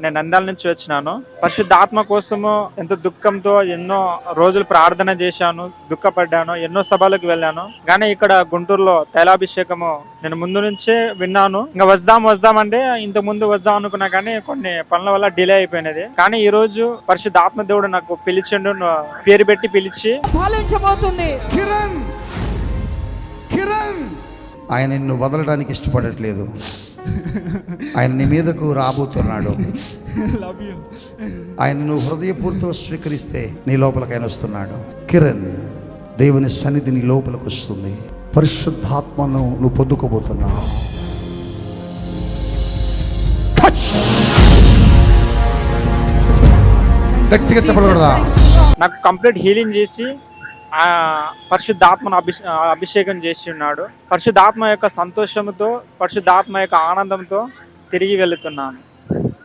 నేను నంద్యాల నుంచి వచ్చినాను. పరిశుద్ధాత్మ కోసము ఎంతో దుఃఖంతో ఎన్నో రోజులు ప్రార్థన చేశాను, దుఃఖపడ్డాను, ఎన్నో సభలకు వెళ్ళాను. కానీ ఇక్కడ గుంటూరులో తైలాభిషేకము నేను ముందు నుంచే విన్నాను. ఇంకా వద్దాం అంటే ఇంత ముందు వద్దాం అనుకున్నా కానీ కొన్ని పనుల వల్ల డిలే అయిపోయినది. కానీ ఈ రోజు పరిశుద్ధాత్మ దేవుడు నాకు పిలిచిండు, పేరు పెట్టి పిలిచి ఫలించబోతుంది. ఆయన నిన్ను వదలడానికి ఇష్టపడట్లేదు. ఆయన నీ మీదకు రాబోతున్నాడు. ఆయన నువ్వు హృదయపూర్తిగా స్వీకరిస్తే నీ లోపలికి ఆయన వస్తున్నాడు. కిరణ్, దేవుని సన్నిధి నీ లోపలికి వస్తుంది. పరిశుద్ధాత్మను నువ్వు పొందుకోబోతున్నావు. గట్టిగా చెప్పకూడదా? నాకు కంప్లీట్ హీలింగ్ చేసి పరిశుద్ధాత్మను అభిషేకం చేసి ఉన్నాడు. పరిశుద్ధాత్మ యొక్క సంతోషంతో, పరిశుద్ధాత్మ యొక్క ఆనందంతో తిరిగి వెళుతున్నాను.